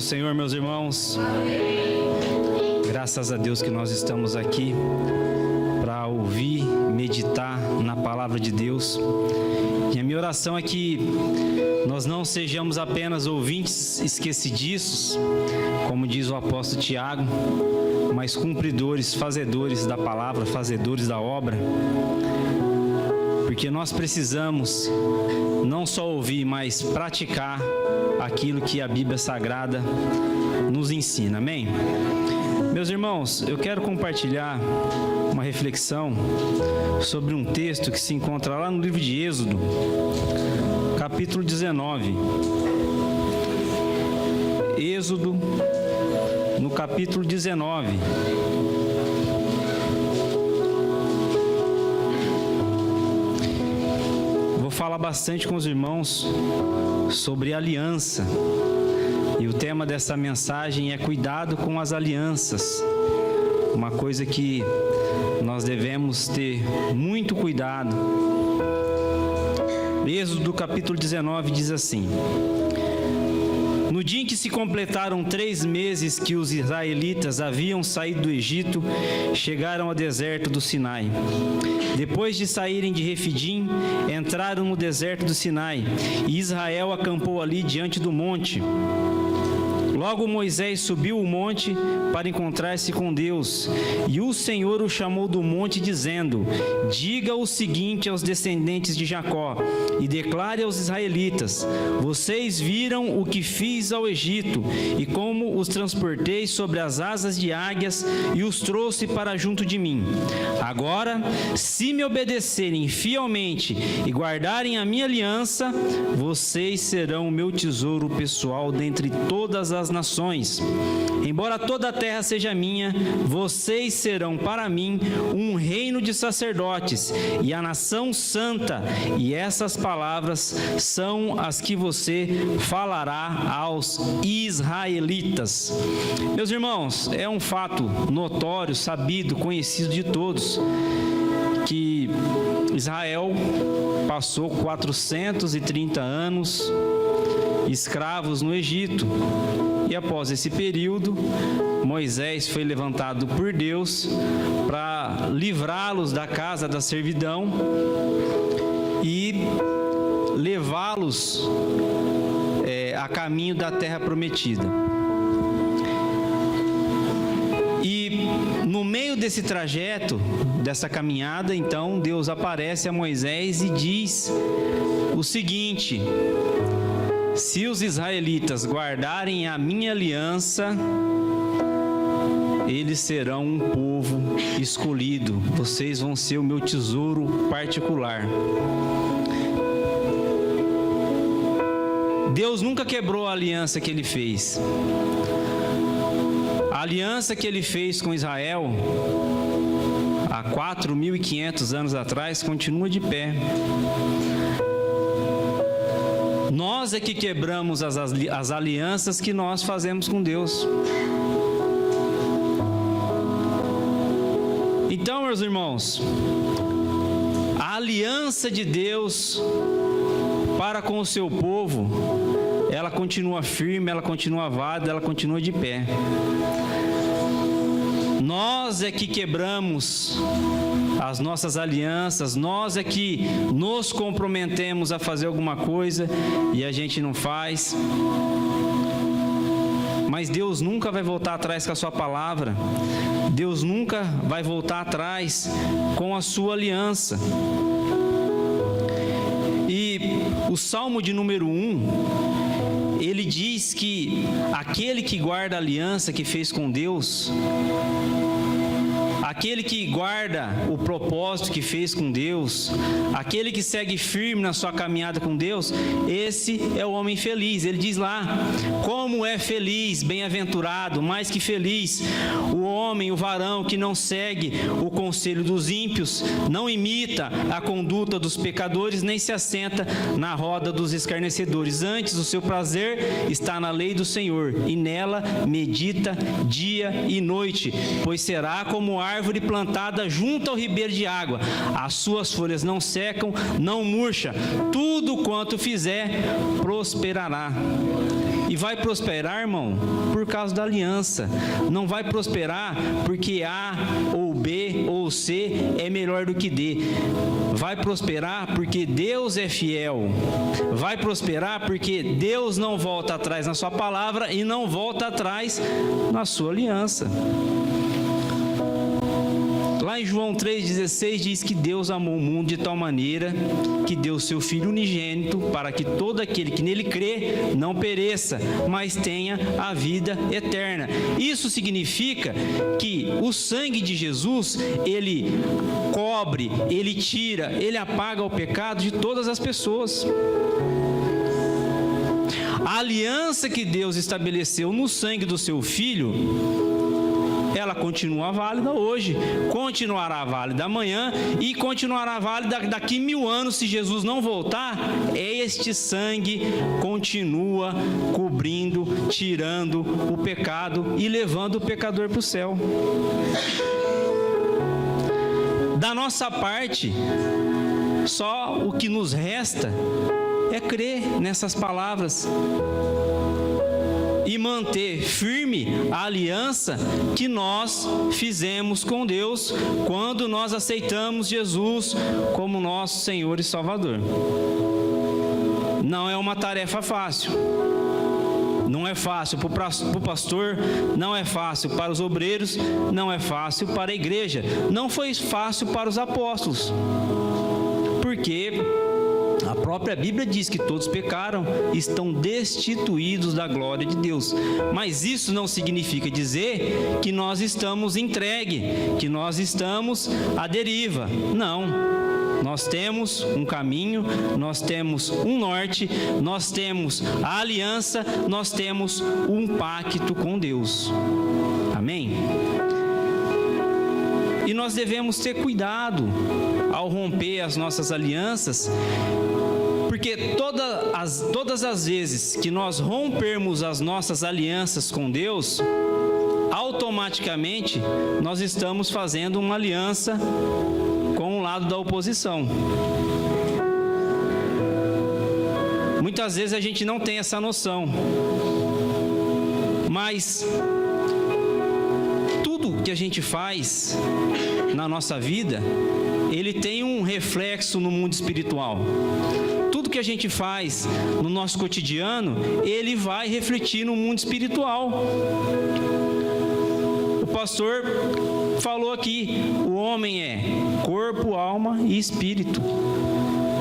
Senhor, meus irmãos. Graças a Deus que nós estamos aqui para ouvir, meditar na palavra de Deus. E a minha oração é que nós não sejamos apenas ouvintes esquecidiços, como diz o apóstolo Tiago, mas cumpridores, fazedores da palavra, fazedores da obra. Porque nós precisamos não só ouvir, mas praticar aquilo que a Bíblia Sagrada nos ensina. Amém? Meus irmãos, eu quero compartilhar uma reflexão sobre um texto que se encontra lá no livro de Êxodo, capítulo 19. Êxodo, no capítulo 19. Vou falar bastante com os irmãos sobre aliança. E o tema dessa mensagem é cuidado com as alianças. Uma coisa que nós devemos ter muito cuidado. Êxodo capítulo 19 diz assim: No dia em que se completaram 3 meses que os israelitas haviam saído do Egito, chegaram ao deserto do Sinai. Depois de saírem de Refidim, entraram no deserto do Sinai, e Israel acampou ali diante do monte. Logo Moisés subiu o monte para encontrar-se com Deus, e o Senhor o chamou do monte, dizendo: Diga o seguinte aos descendentes de Jacó, e declare aos israelitas: Vocês viram o que fiz ao Egito, e como os transportei sobre as asas de águias, e os trouxe para junto de mim. Agora, se me obedecerem fielmente e guardarem a minha aliança, vocês serão o meu tesouro pessoal dentre todas as nações. Embora toda a terra seja minha, vocês serão para mim um reino de sacerdotes e a nação santa, e essas palavras são as que você falará aos israelitas. Meus irmãos, é um fato notório, sabido, conhecido de todos, que Israel passou 430 anos escravos no Egito. E após esse período, Moisés foi levantado por Deus para livrá-los da casa da servidão e levá-los a caminho da terra prometida. E no meio desse trajeto, dessa caminhada, então, Deus aparece a Moisés e diz o seguinte: Se os israelitas guardarem a minha aliança, eles serão um povo escolhido. Vocês vão ser o meu tesouro particular. Deus nunca quebrou a aliança que ele fez. A aliança que ele fez com Israel há 4.500 anos atrás continua de pé. Nós é que quebramos as alianças que nós fazemos com Deus. Então, meus irmãos, a aliança de Deus para com o seu povo, ela continua firme, ela continua válida, ela continua de pé. Nós é que quebramos as nossas alianças, nós é que nos comprometemos a fazer alguma coisa e a gente não faz. Mas Deus nunca vai voltar atrás com a sua palavra. Deus nunca vai voltar atrás com a sua aliança. E o Salmo de número 1, ele diz que aquele que guarda a aliança que fez com Deus, aquele que guarda o propósito que fez com Deus, aquele que segue firme na sua caminhada com Deus, esse é o homem feliz. Ele diz lá: como é feliz, bem-aventurado, mais que feliz, o homem, o varão que não segue o conselho dos ímpios, não imita a conduta dos pecadores, nem se assenta na roda dos escarnecedores. Antes, o seu prazer está na lei do Senhor, e nela medita dia e noite, pois será como árvore árvore plantada junto ao ribeiro de água. As suas folhas não secam, não murcha. Tudo quanto fizer, prosperará. E vai prosperar, irmão, por causa da aliança. Não vai prosperar porque A ou B ou C é melhor do que D. Vai prosperar porque Deus é fiel. Vai prosperar porque Deus não volta atrás na sua palavra e não volta atrás na sua aliança. Lá em João 3,16 diz que Deus amou o mundo de tal maneira que deu seu Filho unigênito para que todo aquele que nele crê não pereça, mas tenha a vida eterna. Isso significa que o sangue de Jesus, ele cobre, ele tira, ele apaga o pecado de todas as pessoas. A aliança que Deus estabeleceu no sangue do seu Filho, ela continua válida hoje, continuará válida amanhã e continuará válida daqui 1000 anos, se Jesus não voltar. Este sangue continua cobrindo, tirando o pecado e levando o pecador para o céu. Da nossa parte, só o que nos resta é crer nessas palavras e manter firme a aliança que nós fizemos com Deus quando nós aceitamos Jesus como nosso Senhor e Salvador. Não é uma tarefa fácil. Não é fácil para o pastor, não é fácil para os obreiros, não é fácil para a igreja. Não foi fácil para os apóstolos, porque a própria Bíblia diz que todos pecaram e estão destituídos da glória de Deus. Mas isso não significa dizer que nós estamos entregues, que nós estamos à deriva. Não. Nós temos um caminho, nós temos um norte, nós temos a aliança, nós temos um pacto com Deus. Amém? E nós devemos ter cuidado ao romper as nossas alianças, porque todas as vezes que nós rompermos as nossas alianças com Deus, automaticamente nós estamos fazendo uma aliança com o lado da oposição. Muitas vezes a gente não tem essa noção, mas tudo que a gente faz na nossa vida, ele tem um reflexo no mundo espiritual. Tudo que a gente faz no nosso cotidiano, ele vai refletir no mundo espiritual. O pastor falou aqui, o homem é corpo, alma e espírito.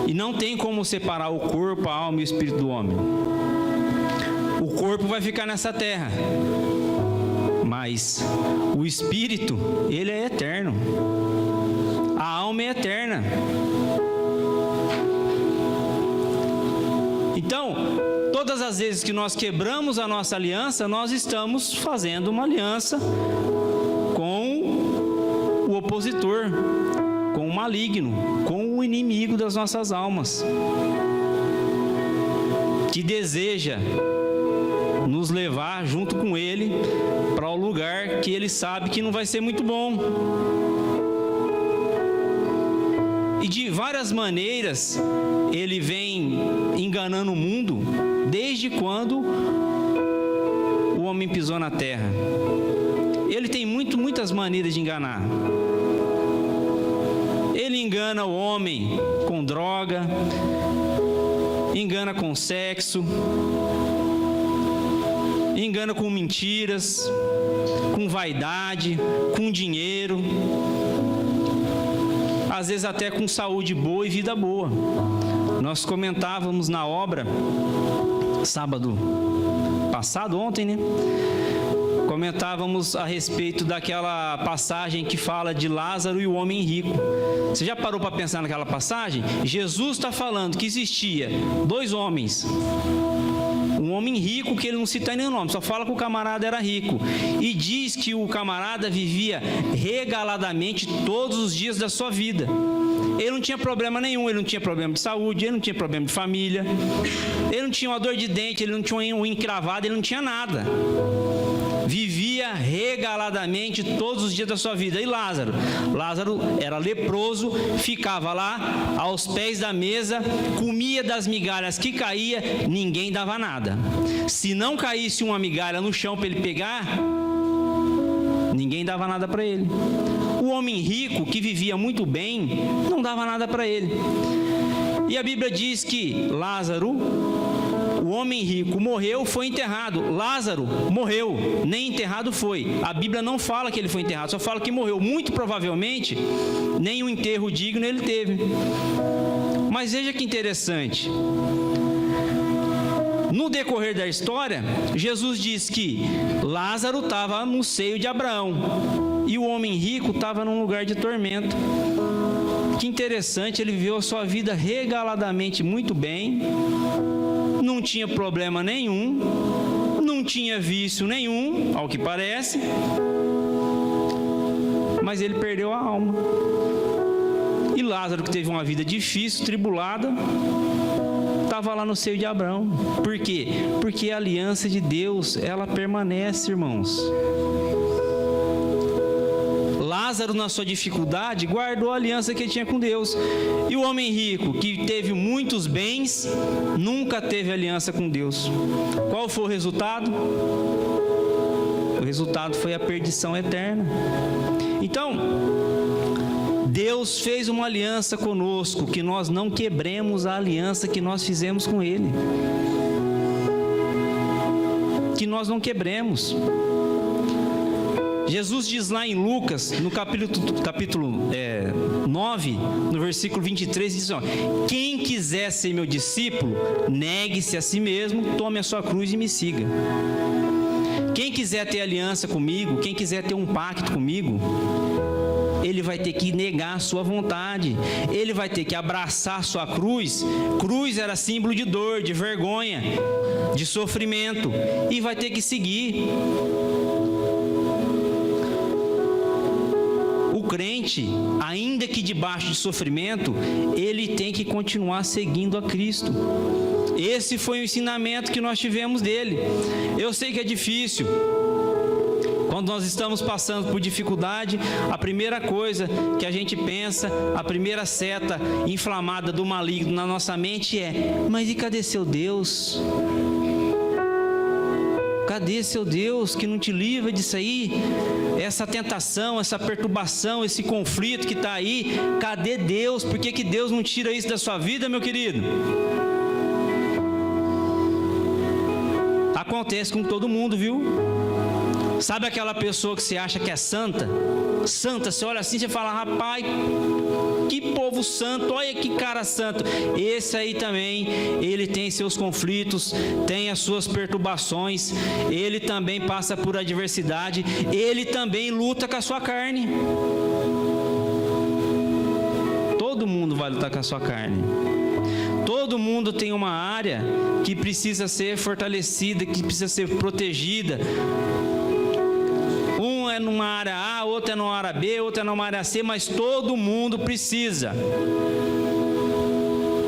E não tem como separar o corpo, a alma e o espírito do homem. O corpo vai ficar nessa terra, mas o espírito, ele é eterno. A alma é eterna. Então, todas as vezes que nós quebramos a nossa aliança, nós estamos fazendo uma aliança com o opositor, com o maligno, com o inimigo das nossas almas, que deseja nos levar junto com ele para o lugar que ele sabe que não vai ser muito bom. E de várias maneiras ele vem enganando o mundo desde quando o homem pisou na terra. Ele tem muitas maneiras de enganar. Ele engana o homem com droga, engana com sexo, engana com mentiras, com vaidade, com dinheiro, às vezes até com saúde boa e vida boa. Nós comentávamos na obra, sábado passado, ontem, né? Comentávamos a respeito daquela passagem que fala de Lázaro e o homem rico. Você já parou para pensar naquela passagem? Jesus está falando que existia 2 homens. Um homem rico, que ele não cita nenhum nome, só fala que o camarada era rico. E diz que o camarada vivia regaladamente todos os dias da sua vida. Ele não tinha problema nenhum, ele não tinha problema de saúde, ele não tinha problema de família, ele não tinha uma dor de dente, ele não tinha um encravado, ele não tinha nada. vivia regaladamente todos os dias da sua vida. E Lázaro? Lázaro era leproso, ficava lá aos pés da mesa, comia das migalhas que caía, ninguém dava nada. Se não caísse uma migalha no chão para ele pegar, ninguém dava nada para ele. O homem rico, que vivia muito bem, não dava nada para ele. E a Bíblia diz que Lázaro, o homem rico, morreu, foi enterrado. Lázaro morreu, nem enterrado foi. A Bíblia não fala que ele foi enterrado, só fala que morreu. Muito provavelmente, nem um enterro digno ele teve. Mas veja que interessante. No decorrer da história, Jesus diz que Lázaro estava no seio de Abraão e o homem rico estava num lugar de tormento. Que interessante, ele viveu a sua vida regaladamente muito bem, não tinha problema nenhum, não tinha vício nenhum, ao que parece, mas ele perdeu a alma. E Lázaro, que teve uma vida difícil, tribulada, estava lá no seio de Abraão. Por quê? Porque a aliança de Deus, ela permanece, irmãos. Lázaro, na sua dificuldade, guardou a aliança que ele tinha com Deus. E o homem rico, que teve muitos bens, nunca teve aliança com Deus. Qual foi o resultado? O resultado foi a perdição eterna. Então, Deus fez uma aliança conosco, que nós não quebremos a aliança que nós fizemos com Ele. Que nós não quebremos. Jesus diz lá em Lucas, no capítulo 9, no versículo 23, diz assim, ó, quem quiser ser meu discípulo, negue-se a si mesmo, tome a sua cruz e me siga. Quem quiser ter aliança comigo, quem quiser ter um pacto comigo, ele vai ter que negar a sua vontade, ele vai ter que abraçar a sua cruz. Cruz era símbolo de dor, de vergonha, de sofrimento, e vai ter que seguir. O crente, ainda que debaixo de sofrimento, ele tem que continuar seguindo a Cristo. Esse foi o ensinamento que nós tivemos dele. Eu sei que é difícil. Quando nós estamos passando por dificuldade, a primeira coisa que a gente pensa, a primeira seta inflamada do maligno na nossa mente é: mas e cadê seu Deus? Cadê seu Deus que não te livra disso aí? Essa tentação, essa perturbação, esse conflito que está aí, cadê Deus? Por que Deus não tira isso da sua vida, meu querido? Acontece com todo mundo, viu? Sabe aquela pessoa que você acha que é santa? Santa, você olha assim e você fala, rapaz, que povo santo, olha que cara santo. Esse aí também, ele tem seus conflitos, tem as suas perturbações, ele também passa por adversidade, ele também luta com a sua carne. Todo mundo vai lutar com a sua carne. Todo mundo tem uma área que precisa ser fortalecida, que precisa ser protegida. Um é numa área A, outro é numa área B, outro é numa área C, mas todo mundo precisa.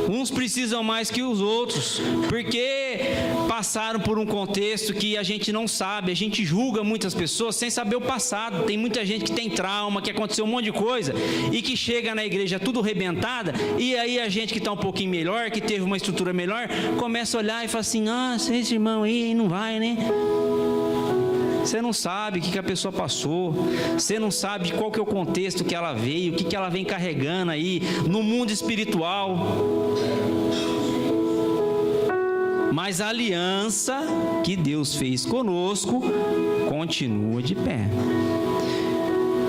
Uns precisam mais que os outros, porque passaram por um contexto que a gente não sabe, a gente julga muitas pessoas sem saber o passado. Tem muita gente que tem trauma, que aconteceu um monte de coisa, e que chega na igreja tudo arrebentada, e aí a gente que está um pouquinho melhor, que teve uma estrutura melhor, começa a olhar e fala assim, nossa, esse irmão aí não vai, né? Você não sabe o que a pessoa passou, você não sabe qual que é o contexto que ela veio, o que ela vem carregando aí no mundo espiritual. Mas a aliança que Deus fez conosco continua de pé.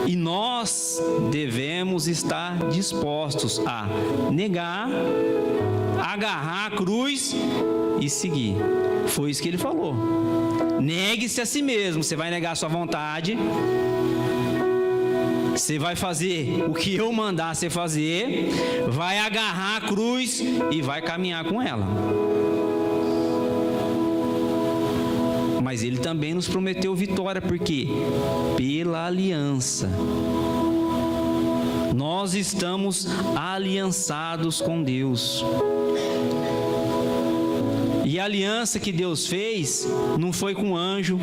E nós devemos estar dispostos a negar, agarrar a cruz e seguir. Foi isso que ele falou. Negue-se a si mesmo. Você vai negar a sua vontade. Você vai fazer o que eu mandar você fazer. Vai agarrar a cruz e vai caminhar com ela. Mas ele também nos prometeu vitória, porque pela aliança nós estamos aliançados com Deus. E a aliança que Deus fez não foi com anjo,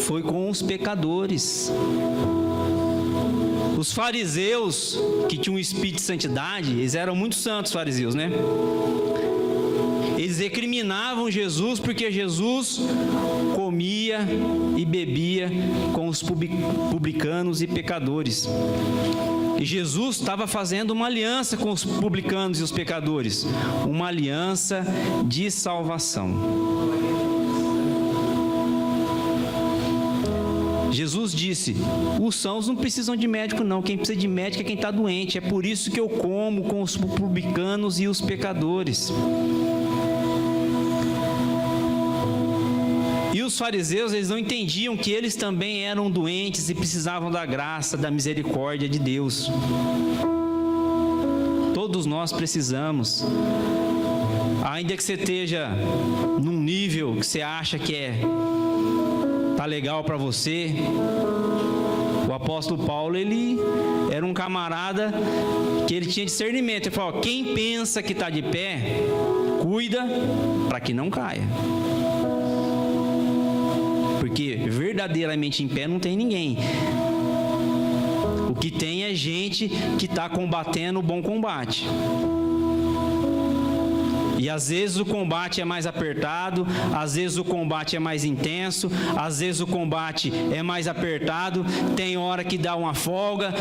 foi com os pecadores. Os fariseus, que tinham um espírito de santidade, eles eram muito santos, fariseus, né? Eles recriminavam Jesus porque Jesus comia e bebia com os publicanos e pecadores. E Jesus estava fazendo uma aliança com os publicanos e os pecadores, uma aliança de salvação. Jesus disse: os sãos não precisam de médico não, quem precisa de médico é quem está doente, é por isso que eu como com os publicanos e os pecadores. E os fariseus, eles não entendiam que eles também eram doentes e precisavam da graça, da misericórdia de Deus. Todos nós precisamos. Ainda que você esteja num nível que você acha que tá legal para você, o apóstolo Paulo, ele era um camarada que ele tinha discernimento. Ele falou: quem pensa que está de pé, cuida para que não caia. Porque verdadeiramente em pé não tem ninguém. O que tem é gente que está combatendo o bom combate. E às vezes o combate é mais apertado, às vezes o combate é mais intenso, às vezes o combate é mais apertado, tem hora que dá uma folga,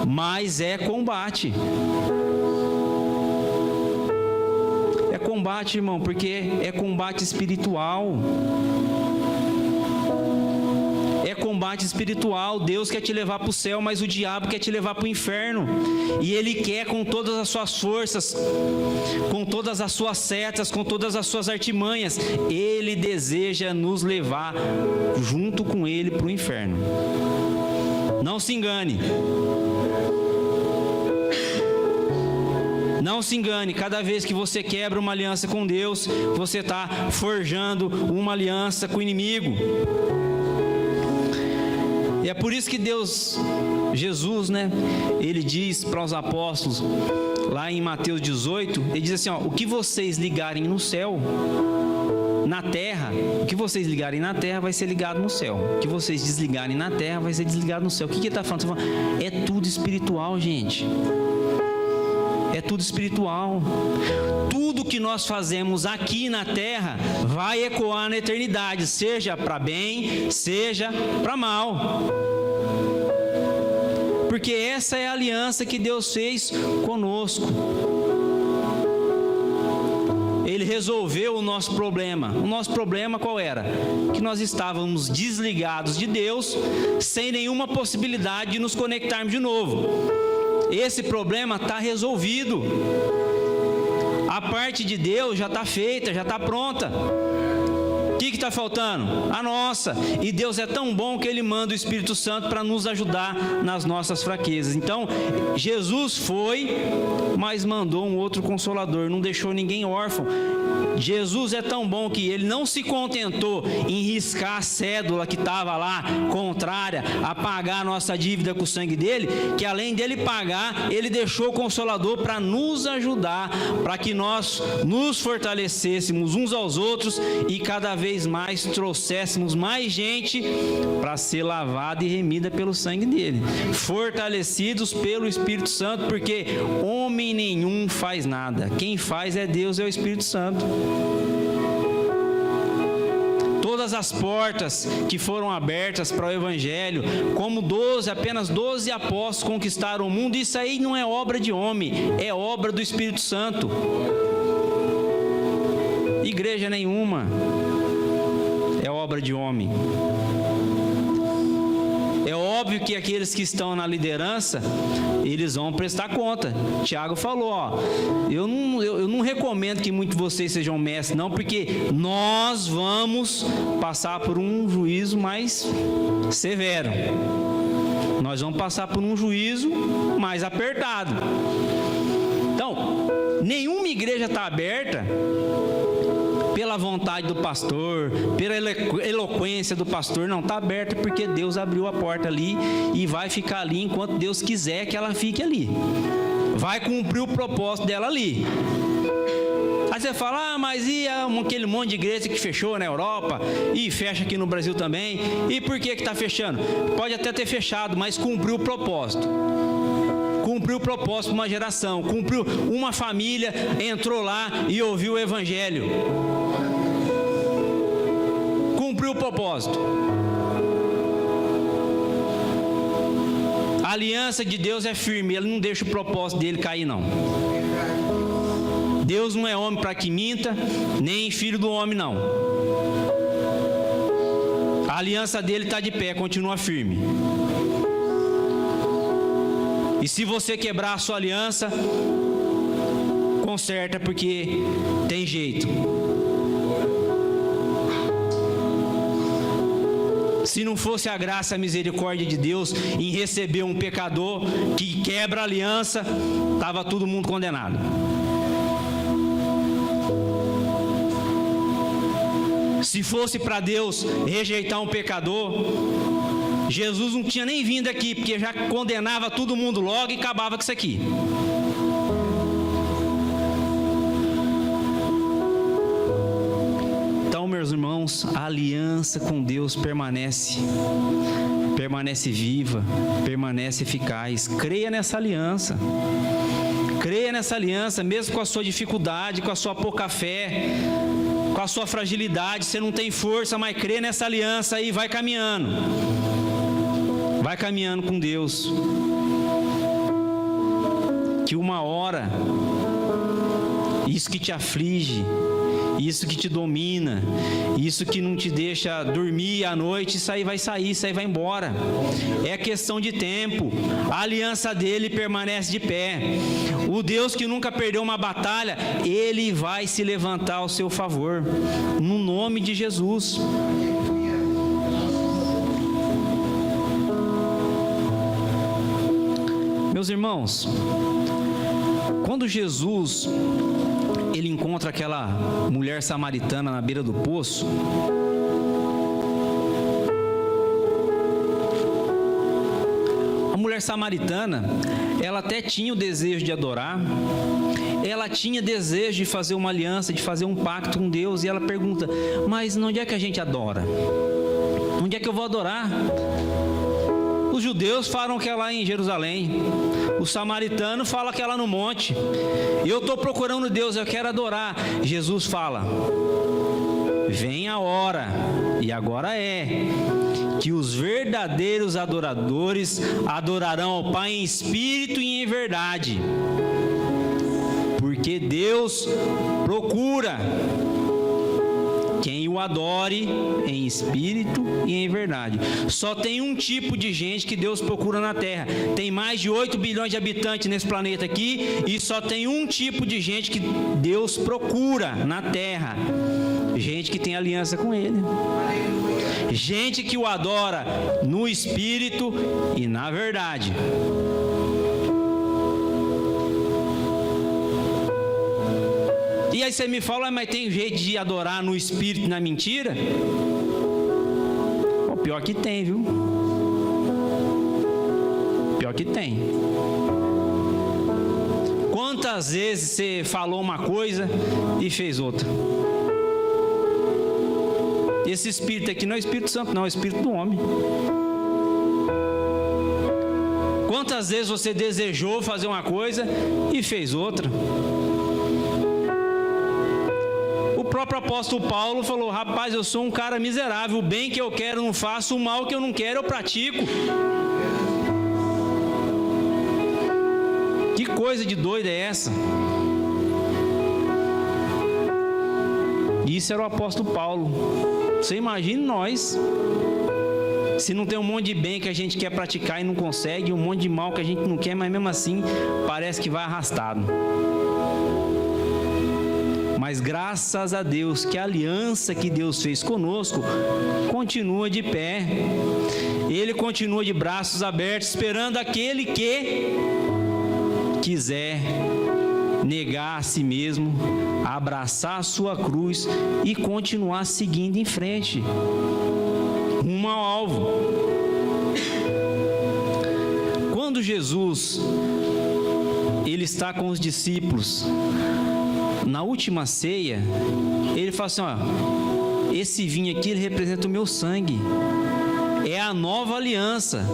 mas é combate. É combate, irmão, porque é combate espiritual. É combate espiritual. Deus quer te levar para o céu, mas o diabo quer te levar para o inferno. E ele quer com todas as suas forças, com todas as suas setas, com todas as suas artimanhas. Ele deseja nos levar junto com ele para o inferno. Não se engane. Não se engane, cada vez que você quebra uma aliança com Deus, você está forjando uma aliança com o inimigo. E é por isso que Jesus, né, ele diz para os apóstolos, lá em Mateus 18, ele diz assim: ó, o que vocês ligarem no céu, na terra, o que vocês ligarem na terra vai ser ligado no céu, o que vocês desligarem na terra vai ser desligado no céu. O que ele está falando? É tudo espiritual, gente. É tudo espiritual. Tudo que nós fazemos aqui na terra vai ecoar na eternidade, seja para bem, seja para mal. Porque essa é a aliança que Deus fez conosco. Ele resolveu o nosso problema. O nosso problema qual era? Que nós estávamos desligados de Deus, sem nenhuma possibilidade de nos conectarmos de novo. Esse problema está resolvido. A parte de Deus já está feita, já está pronta. O que está faltando? A nossa. E Deus é tão bom que Ele manda o Espírito Santo para nos ajudar nas nossas fraquezas. Então, Jesus foi, mas mandou um outro Consolador, não deixou ninguém órfão. Jesus é tão bom que Ele não se contentou em riscar a cédula que estava lá, contrária a pagar a nossa dívida com o sangue dele, que além dele pagar, Ele deixou o Consolador para nos ajudar, para que nós nos fortalecêssemos uns aos outros e cada vez mais trouxéssemos mais gente para ser lavada e remida pelo sangue dele, fortalecidos pelo Espírito Santo, porque homem nenhum faz nada, quem faz é Deus, é o Espírito Santo. Todas as portas que foram abertas para o Evangelho, como apenas 12 apóstolos conquistaram o mundo, isso aí não é obra de homem, é obra do Espírito Santo. Igreja nenhuma é obra de homem. É óbvio que aqueles que estão na liderança, eles vão prestar conta. Tiago falou, ó, eu não recomendo que muitos de vocês sejam mestres, não, porque nós vamos passar por um juízo mais severo. Nós vamos passar por um juízo mais apertado. Então, nenhuma igreja está aberta pela vontade do pastor, pela eloquência do pastor, não está aberta porque Deus abriu a porta ali e vai ficar ali enquanto Deus quiser que ela fique ali, vai cumprir o propósito dela ali. Às você fala, mas e aquele monte de igreja que fechou na Europa e fecha aqui no Brasil também? E por que está fechando? Pode até ter fechado, mas cumpriu o propósito. Cumpriu o propósito de uma geração, cumpriu, uma família entrou lá e ouviu o Evangelho. Cumpriu o propósito. A aliança de Deus é firme, Ele não deixa o propósito dele cair, não. Deus não é homem para que minta, nem filho do homem, não. A aliança dele está de pé, continua firme. E se você quebrar a sua aliança, conserta, porque tem jeito. Se não fosse a graça e a misericórdia de Deus em receber um pecador que quebra a aliança, estava todo mundo condenado. Se fosse para Deus rejeitar um pecador, Jesus não tinha nem vindo aqui, porque já condenava todo mundo logo e acabava com isso aqui. Então, meus irmãos, a aliança com Deus permanece viva, permanece eficaz. Creia nessa aliança. Creia nessa aliança, mesmo com a sua dificuldade, com a sua pouca fé, com a sua fragilidade. Você não tem força, mas crê nessa aliança e vai caminhando. Vai caminhando com Deus. Que uma hora, isso que te aflige, isso que te domina, isso que não te deixa dormir à noite, isso aí vai sair, isso aí vai embora. É questão de tempo. A aliança dele permanece de pé. O Deus que nunca perdeu uma batalha, Ele vai se levantar ao seu favor, no nome de Jesus. Meus irmãos, quando Jesus ele encontra aquela mulher samaritana na beira do poço, a mulher samaritana, ela até tinha o desejo de adorar, ela tinha desejo de fazer uma aliança, de fazer um pacto com Deus, e ela pergunta, mas onde é que a gente adora? Onde é que eu vou adorar? Os judeus falam que é lá em Jerusalém, o samaritano fala que é lá no monte. Eu estou procurando Deus, eu quero adorar. Jesus fala, vem a hora, e agora é, que os verdadeiros adoradores adorarão ao Pai em espírito e em verdade, porque Deus procura quem o adore em espírito e em verdade. Só tem um tipo de gente que Deus procura na terra. Tem mais de 8 bilhões de habitantes nesse planeta aqui, e só tem um tipo de gente que Deus procura na terra: gente que tem aliança com Ele, gente que o adora no espírito e na verdade. E aí você me fala, mas tem jeito de adorar no espírito e na mentira? O pior que tem, viu? Pior que tem. Quantas vezes você falou uma coisa e fez outra? Esse espírito aqui não é o Espírito Santo, não, é o espírito do homem. Quantas vezes você desejou fazer uma coisa e fez outra? O próprio apóstolo Paulo falou, rapaz, eu sou um cara miserável, o bem que eu quero eu não faço, o mal que eu não quero eu pratico. Que coisa de doida é essa? Isso era o apóstolo Paulo. Você imagina nós, se não tem um monte de bem que a gente quer praticar e não consegue, um monte de mal que a gente não quer, mas mesmo assim parece que vai arrastado. Mas graças a Deus que a aliança que Deus fez conosco continua de pé. Ele continua de braços abertos, esperando aquele que quiser negar a si mesmo, abraçar a sua cruz e continuar seguindo em frente, rumo ao alvo. Quando Jesus ele está com os discípulos na última ceia, ele fala assim, ó, esse vinho aqui, ele representa o meu sangue. É a nova aliança.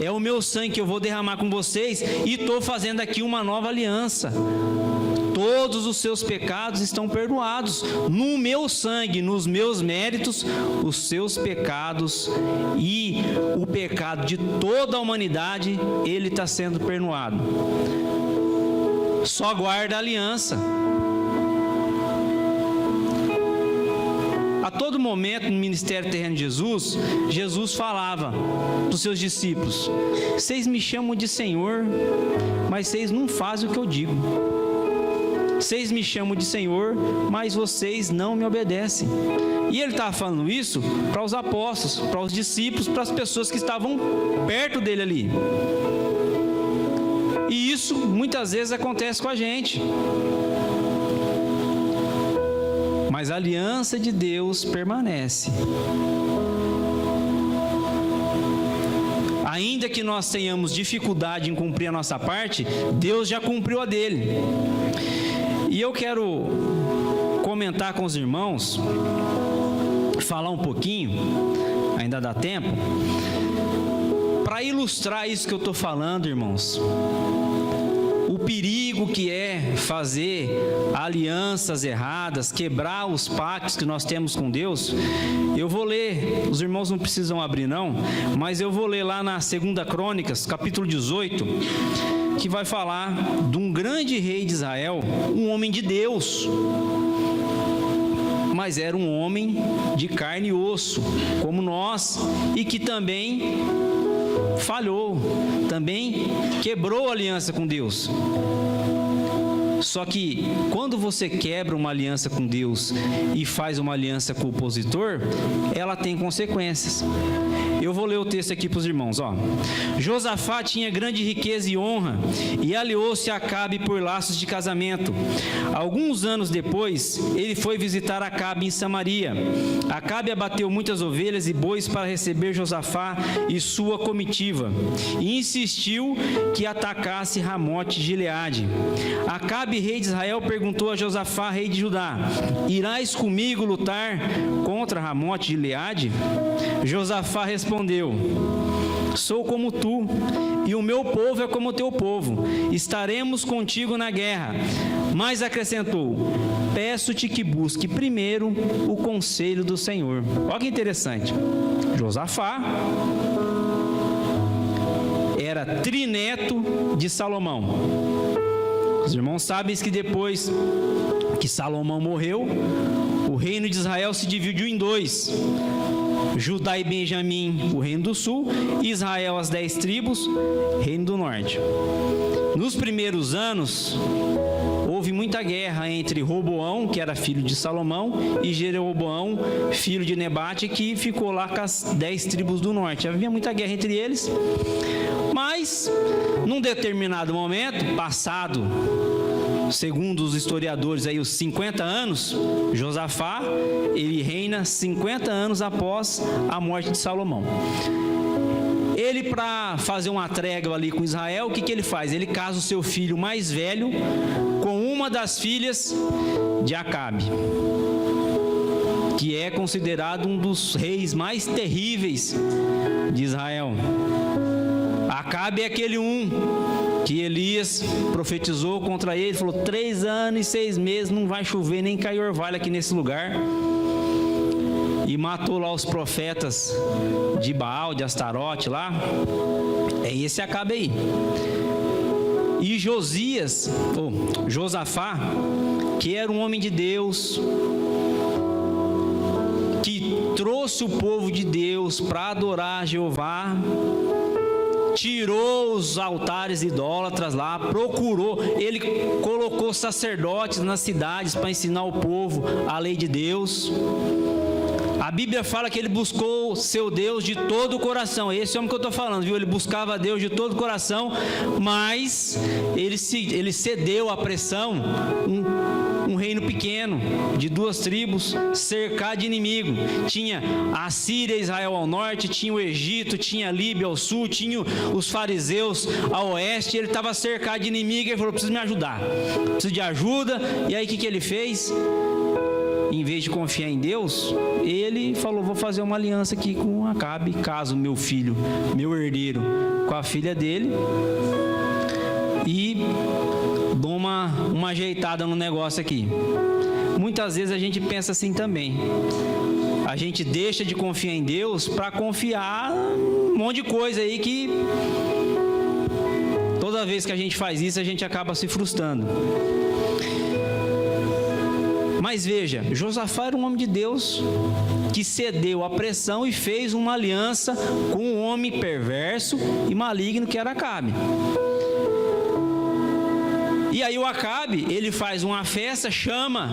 É o meu sangue que eu vou derramar com vocês e estou fazendo aqui uma nova aliança. Todos os seus pecados estão perdoados. No meu sangue, nos meus méritos, os seus pecados e o pecado de toda a humanidade, ele está sendo perdoado. Só guarda a aliança. A todo momento no ministério terreno de Jesus, Jesus falava para os seus discípulos: vocês me chamam de Senhor, mas vocês não fazem o que eu digo. Vocês me chamam de Senhor, mas vocês não me obedecem. E ele estava falando isso para os apóstolos, para os discípulos, para as pessoas que estavam perto dele ali. E isso muitas vezes acontece com a gente. Mas a aliança de Deus permanece. Ainda que nós tenhamos dificuldade em cumprir a nossa parte, Deus já cumpriu a dele. E eu quero comentar com os irmãos, falar um pouquinho, ainda dá tempo, para ilustrar isso que eu estou falando, irmãos. O perigo que é fazer alianças erradas, quebrar os pactos que nós temos com Deus. Eu vou ler, os irmãos não precisam abrir não, mas eu vou ler lá na 2 Crônicas, capítulo 18, que vai falar de um grande rei de Israel, um homem de Deus, mas era um homem de carne e osso, como nós, e que também falhou, também quebrou a aliança com Deus. Só que quando você quebra uma aliança com Deus e faz uma aliança com o opositor, ela tem consequências. Eu vou ler o texto aqui para os irmãos, ó. Josafá tinha grande riqueza e honra, e aliou-se a Acabe por laços de casamento. Alguns anos depois, ele foi visitar Acabe em Samaria. Acabe abateu muitas ovelhas e bois para receber Josafá e sua comitiva, e insistiu que atacasse Ramote de Gileade. Acabe, rei de Israel, perguntou a Josafá, rei de Judá: irás comigo lutar contra Ramote de Gileade? Josafá respondeu: sou como tu, e o meu povo é como o teu povo. Estaremos contigo na guerra. Mas acrescentou: peço-te que busque primeiro o conselho do Senhor. Olha que interessante. Josafá era trineto de Salomão. Os irmãos sabem que depois que Salomão morreu, o reino de Israel se dividiu em dois: Judá e Benjamim, o reino do sul, e Israel, as 10 tribos, reino do norte. Nos primeiros anos, houve muita guerra entre Roboão, que era filho de Salomão, e Jeroboão, filho de Nebate, que ficou lá com as 10 tribos do norte. Havia muita guerra entre eles, mas, num determinado momento, passado, segundo os historiadores, aí, os 50 anos, Josafá, ele reina 50 anos após a morte de Salomão. Ele, para fazer uma trégua ali com Israel, o que ele faz? Ele casa o seu filho mais velho com uma das filhas de Acabe, que é considerado um dos reis mais terríveis de Israel. Acabe é aquele que Elias profetizou contra ele, falou: 3 anos e 6 meses não vai chover nem cair orvalho aqui nesse lugar, e matou lá os profetas de Baal, de Astarote lá. É esse Acabe aí. E Josafá, que era um homem de Deus, que trouxe o povo de Deus para adorar Jeová, tirou os altares idólatras lá, ele colocou sacerdotes nas cidades para ensinar o povo a lei de Deus. A Bíblia fala que ele buscou seu Deus de todo o coração. Esse homem que eu estou falando, viu? Ele buscava Deus de todo o coração, mas ele cedeu à pressão um reino pequeno, de 2 tribos, cercado de inimigo. Tinha a Síria e Israel ao norte, tinha o Egito, tinha a Líbia ao sul, tinha os fariseus ao oeste. Ele estava cercado de inimigo e ele falou: preciso me ajudar, preciso de ajuda. E aí o que ele fez? Em vez de confiar em Deus, ele falou: vou fazer uma aliança aqui com Acabe, caso meu filho, meu herdeiro, com a filha dele, e dou uma ajeitada no negócio aqui. Muitas vezes a gente pensa assim também. A gente deixa de confiar em Deus para confiar um monte de coisa aí que toda vez que a gente faz isso, a gente acaba se frustrando. Mas veja, Josafá era um homem de Deus que cedeu à pressão e fez uma aliança com um homem perverso e maligno que era Acabe. E aí o Acabe, ele faz uma festa, chama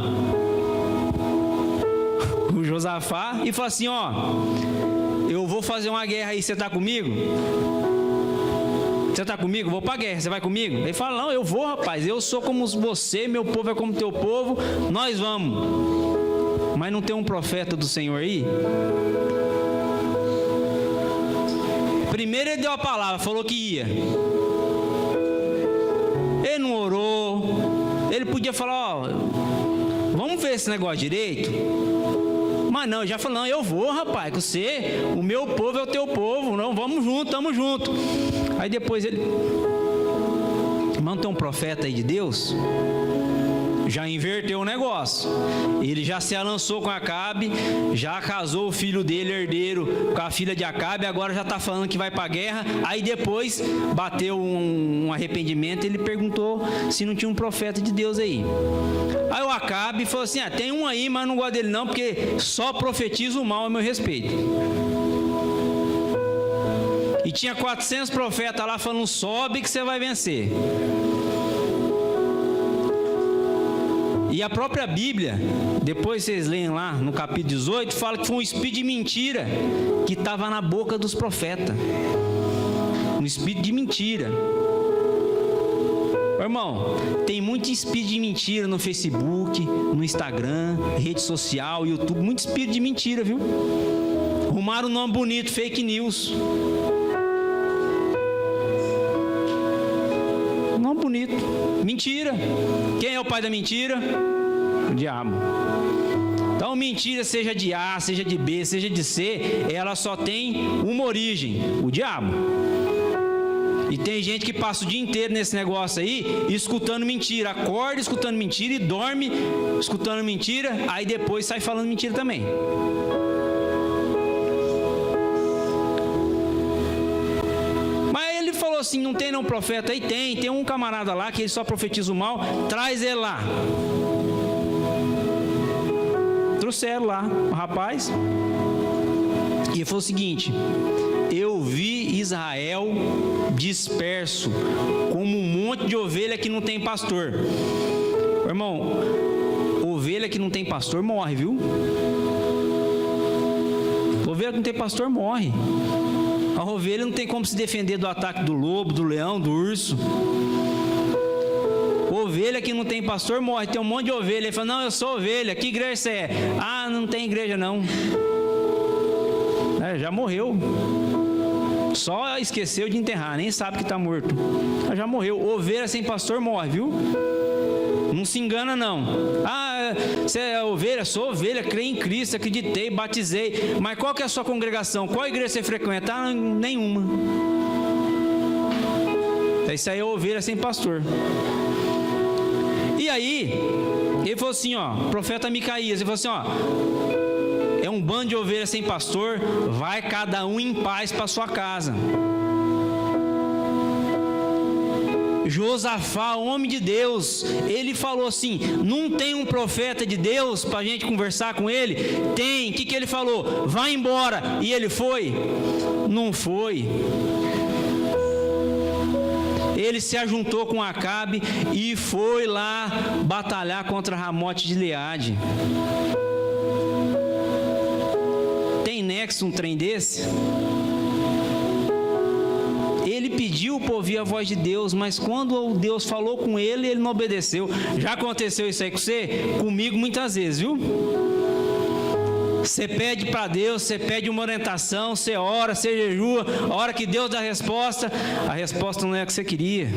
o Josafá e fala assim: ó, eu vou fazer uma guerra aí, você está comigo? Você está comigo? Vou para a guerra, você vai comigo? Ele fala: não, eu vou, rapaz, eu sou como você, meu povo é como teu povo, nós vamos. Mas não tem um profeta do Senhor aí? Primeiro ele deu a palavra, falou que ia. Ele não orou. Ele podia falar: ó, vamos ver esse negócio direito. Mas não, já falou: não, eu vou, rapaz, que você, o meu povo é o teu povo, não, vamos junto, estamos juntos. Aí depois ele, mano, tem um profeta aí de Deus, já inverteu o negócio. Ele já se alançou com Acabe, já casou o filho dele, herdeiro, com a filha de Acabe, agora já está falando que vai para a guerra. Aí depois bateu um arrependimento, ele perguntou se não tinha um profeta de Deus aí. Aí o Acabe falou assim: tem um aí, mas não gosto dele não, porque só profetiza o mal a meu respeito. E tinha 400 profetas lá falando: sobe que você vai vencer. E a própria Bíblia, depois vocês leem lá no capítulo 18, fala que foi um espírito de mentira que estava na boca dos profetas. Um espírito de mentira. Irmão, tem muito espírito de mentira no Facebook, no Instagram, rede social, YouTube, muito espírito de mentira, viu? Arrumaram um nome bonito, fake news. Nome bonito, mentira. Quem é o pai da mentira? O diabo. Então mentira, seja de A, seja de B, seja de C, ela só tem uma origem: o diabo. E tem gente que passa o dia inteiro nesse negócio aí, escutando mentira, acorda escutando mentira e dorme escutando mentira, aí depois sai falando mentira também. Mas ele falou assim: não tem não profeta aí? Tem um camarada lá que ele só profetiza o mal, traz ele lá. Trouxeram lá o rapaz e ele falou o seguinte: eu vi Israel disperso como um monte de ovelha que não tem pastor. Irmão, ovelha que não tem pastor morre, viu? Ovelha que não tem pastor morre. A ovelha não tem como se defender do ataque do lobo, do leão, do urso. Ovelha que não tem pastor morre. Tem um monte de ovelha. Ele fala: não, eu sou ovelha. Que igreja você é? Ah, não tem igreja não. Já morreu. Só esqueceu de enterrar, nem sabe que está morto. Já morreu. Ovelha sem pastor morre, viu? Não se engana não. Ah, você é ovelha? Sou ovelha, creio em Cristo, acreditei, batizei. Mas qual que é a sua congregação? Qual igreja você frequenta? Ah, nenhuma. Isso aí é ovelha sem pastor. E aí, ele falou assim, ó, profeta Micaías, ele falou assim, ó: é um bando de ovelhas sem pastor, vai cada um em paz para sua casa. Josafá, homem de Deus, ele falou assim: não tem um profeta de Deus para a gente conversar com ele? Tem. O que ele falou? Vai embora. E ele foi? Não foi. Ele se ajuntou com Acabe e foi lá batalhar contra Ramote de Gileade. Tem nexo um trem desse? Ele pediu pediu para ouvir a voz de Deus, mas quando Deus falou com ele, ele não obedeceu. Já aconteceu isso aí com você? Comigo muitas vezes, viu? Você pede para Deus, você pede uma orientação, você ora, você jejua, a hora que Deus dá a resposta não é a que você queria.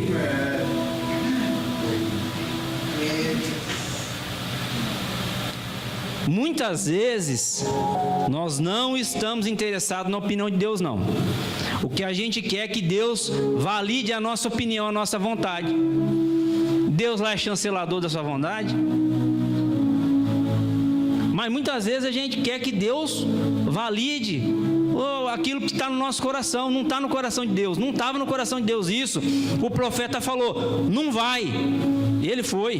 Muitas vezes nós não estamos interessados na opinião de Deus, não. O que a gente quer é que Deus valide a nossa opinião, a nossa vontade. Deus lá é chancelador da sua vontade. Mas muitas vezes a gente quer que Deus valide aquilo que está no nosso coração. Não está no coração de Deus, não estava no coração de Deus isso. O profeta falou, não vai, e ele foi.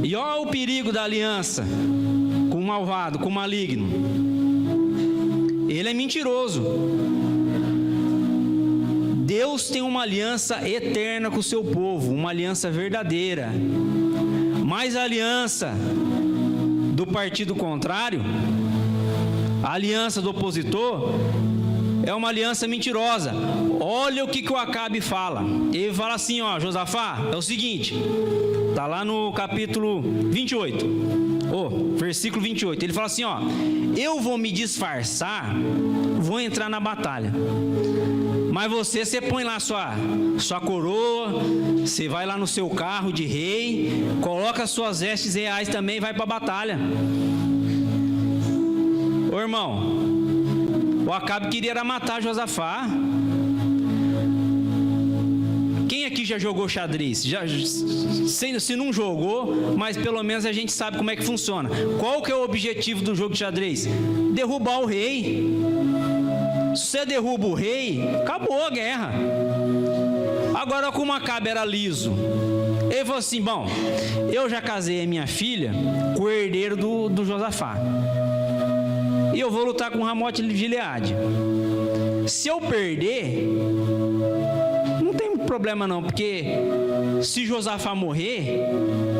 E olha o perigo da aliança com o malvado, com o maligno. Ele é mentiroso. Deus tem uma aliança eterna com o seu povo, uma aliança verdadeira. Mas a aliança do partido contrário, a aliança do opositor, é uma aliança mentirosa. Olha o que o Acabe fala. Ele fala assim, ó, Josafá, é o seguinte, está lá no capítulo 28, versículo 28, ele fala assim, ó, eu vou me disfarçar, vou entrar na batalha. Mas você põe lá sua coroa, você vai lá no seu carro de rei, coloca suas vestes reais também e vai para a batalha. Ô irmão, o Acabe queria matar Josafá. Quem aqui já jogou xadrez? Se não jogou, mas pelo menos a gente sabe como é que funciona. Qual que é o objetivo do jogo de xadrez? Derrubar o rei. Se você derruba o rei, acabou a guerra. Agora, como Acabe era liso, ele falou assim, bom, eu já casei a minha filha com o herdeiro do Josafá, e eu vou lutar com Ramote de Gileade. Se eu perder, não tem problema não, porque se Josafá morrer,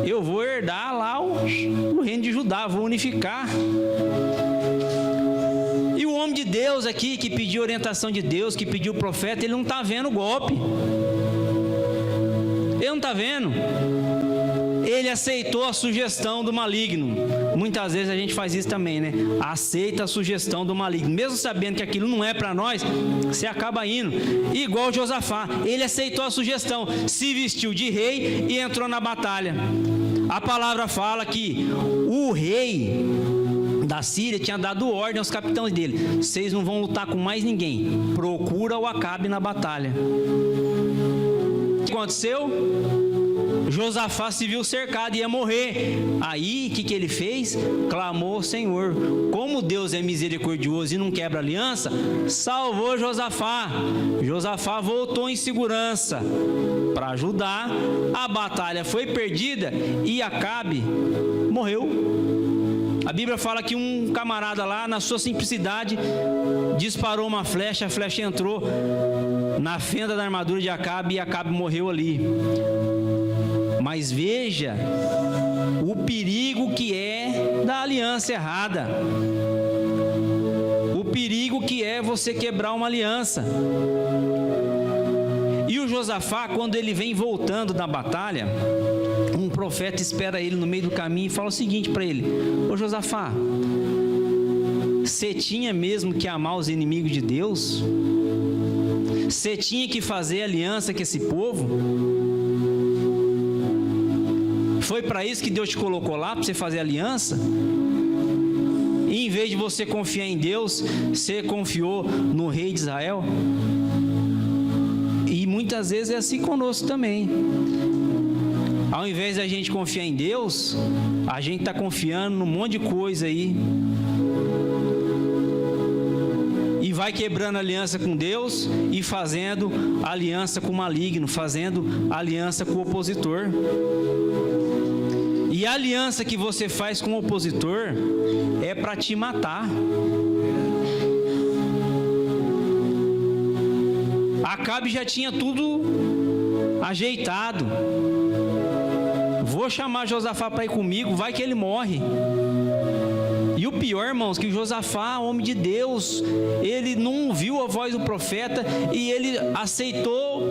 eu vou herdar lá o reino de Judá, vou unificar. E o homem de Deus aqui, que pediu orientação de Deus, que pediu o profeta, ele não está vendo o golpe. Ele não está vendo. Ele aceitou a sugestão do maligno. Muitas vezes a gente faz isso também, né? Aceita a sugestão do maligno. Mesmo sabendo que aquilo não é para nós, você acaba indo. Igual Josafá, ele aceitou a sugestão, se vestiu de rei e entrou na batalha. A palavra fala que o rei da Síria tinha dado ordem aos capitães dele, vocês não vão lutar com mais ninguém, procura o Acabe na batalha. O que aconteceu? Josafá se viu cercado, ia morrer. Aí, o que ele fez? Clamou ao Senhor. Como Deus é misericordioso e não quebra aliança, salvou Josafá. Josafá voltou em segurança para ajudar. A batalha foi perdida e Acabe morreu. A Bíblia fala que um camarada lá, na sua simplicidade, disparou uma flecha, a flecha entrou na fenda da armadura de Acabe e Acabe morreu ali. Mas veja o perigo que é da aliança errada. O perigo que é você quebrar uma aliança. E o Josafá, quando ele vem voltando da batalha, um profeta espera ele no meio do caminho e fala o seguinte para ele: ô Josafá, você tinha mesmo que amar os inimigos de Deus? Você tinha que fazer aliança com esse povo? Foi para isso que Deus te colocou lá, para você fazer aliança? E em vez de você confiar em Deus, você confiou no rei de Israel? E muitas vezes é assim conosco também. Ao invés da gente confiar em Deus, a gente está confiando num monte de coisa aí. E vai quebrando aliança com Deus e fazendo aliança com o maligno, fazendo aliança com o opositor. E a aliança que você faz com o opositor é para te matar. Acabe já tinha tudo ajeitado. Vou chamar Josafá para ir comigo, vai que ele morre. E o pior, irmãos, que Josafá, homem de Deus, ele não ouviu a voz do profeta e ele aceitou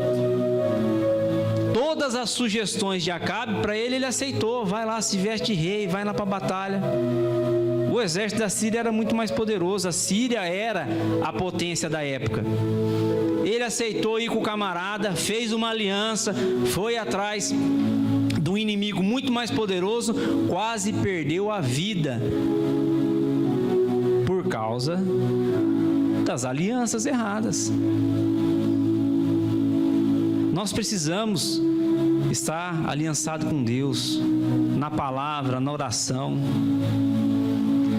todas as sugestões de Acabe. Para ele aceitou: vai lá, se veste de rei, vai lá para a batalha. O exército da Síria era muito mais poderoso, a Síria era a potência da época. Ele aceitou ir com o camarada, fez uma aliança, foi atrás de um inimigo muito mais poderoso, quase perdeu a vida por causa das alianças erradas. Nós precisamos estar aliançado com Deus, na palavra, na oração.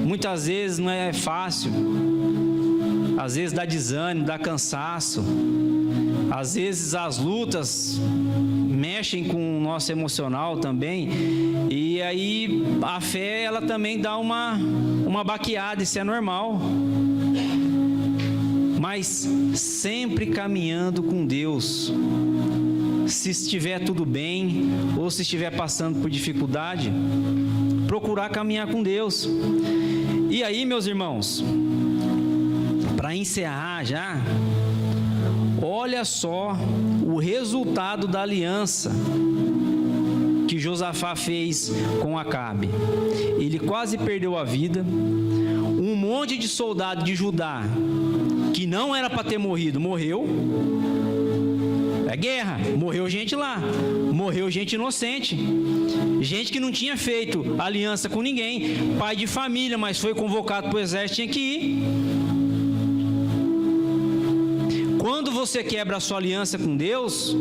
Muitas vezes não é fácil, às vezes dá desânimo, dá cansaço, às vezes as lutas mexem com o nosso emocional também, e aí a fé ela também dá uma baqueada, isso é normal, mas sempre caminhando com Deus. Se estiver tudo bem ou se estiver passando por dificuldade, procurar caminhar com Deus. E aí, meus irmãos, para encerrar já, olha só o resultado da aliança que Josafá fez com Acabe. Ele quase perdeu a vida. Um monte de soldado de Judá que não era para ter morrido, morreu. É guerra, morreu gente lá, morreu gente inocente, gente que não tinha feito aliança com ninguém, pai de família, mas foi convocado para o exército, tinha que ir. Quando você quebra a sua aliança com Deus,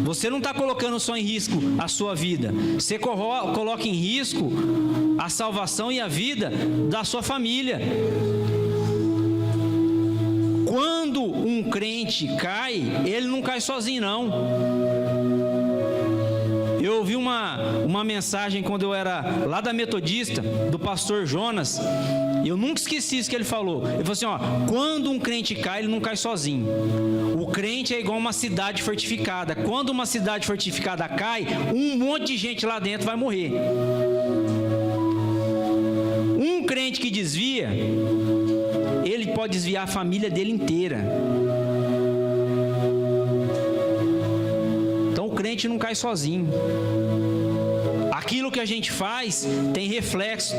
você não está colocando só em risco a sua vida, você coloca em risco a salvação e a vida da sua família. Quando um crente cai, ele não cai sozinho, não. Eu ouvi uma mensagem quando eu era lá da Metodista, do pastor Jonas, e eu nunca esqueci isso que ele falou. Ele falou assim, quando um crente cai, ele não cai sozinho. O crente é igual uma cidade fortificada. Quando uma cidade fortificada cai, um monte de gente lá dentro vai morrer. Um crente que desvia, ele pode desviar a família dele inteira. Então o crente não cai sozinho. Aquilo que a gente faz tem reflexo.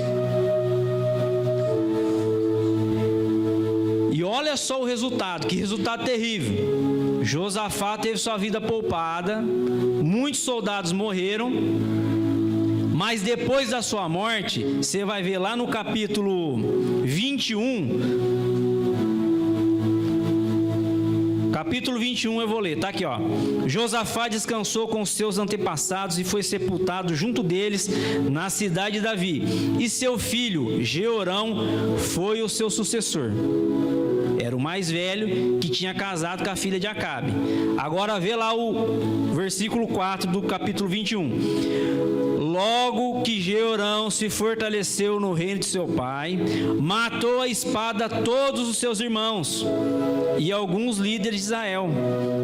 E olha só o resultado, que resultado terrível. Josafá teve sua vida poupada, muitos soldados morreram, mas depois da sua morte, você vai ver lá no capítulo 21, capítulo 21 eu vou ler, tá aqui Josafá descansou com os seus antepassados e foi sepultado junto deles na cidade de Davi, e seu filho Jeorão foi o seu sucessor. Era o mais velho, que tinha casado com a filha de Acabe. Agora vê lá o versículo 4 do capítulo 21. Logo que Jeorão se fortaleceu no reino de seu pai, matou a espada todos os seus irmãos e alguns líderes de Israel.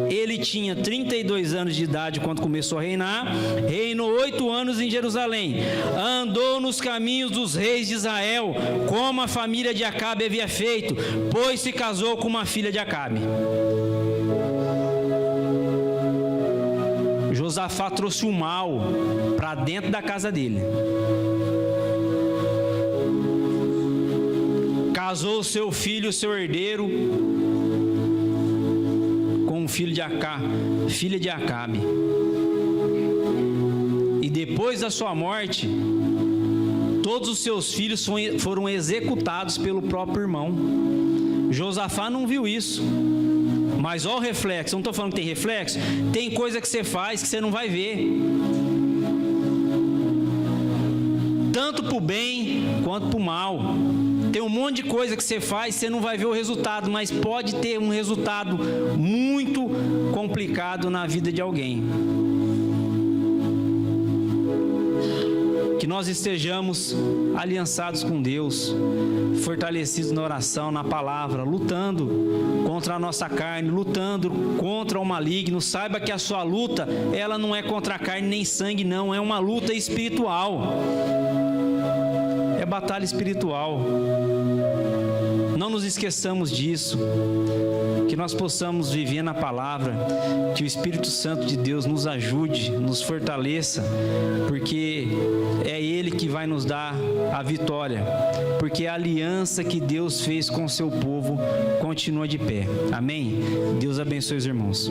Ele tinha 32 anos de idade quando começou a reinar, reinou 8 anos em Jerusalém, andou nos caminhos dos reis de Israel, como a família de Acabe havia feito, pois se casou com uma filha de Acabe. Josafá trouxe o mal para dentro da casa dele. Casou seu filho, seu herdeiro, com o filho de Acabe, filha de Acabe. E depois da sua morte, todos os seus filhos foram executados pelo próprio irmão. Josafá não viu isso. Mas olha o reflexo, eu não estou falando que tem reflexo, tem coisa que você faz que você não vai ver. Tanto para o bem quanto para o mal. Tem um monte de coisa que você faz, você não vai ver o resultado, mas pode ter um resultado muito complicado na vida de alguém. Que nós estejamos aliançados com Deus, fortalecidos na oração, na palavra, lutando contra a nossa carne, lutando contra o maligno. Saiba que a sua luta, ela não é contra a carne nem sangue, não, é uma luta espiritual. É batalha espiritual. Não nos esqueçamos disso, que nós possamos viver na palavra, que o Espírito Santo de Deus nos ajude, nos fortaleça, porque é Ele que vai nos dar a vitória, porque a aliança que Deus fez com o seu povo continua de pé. Amém? Deus abençoe os irmãos.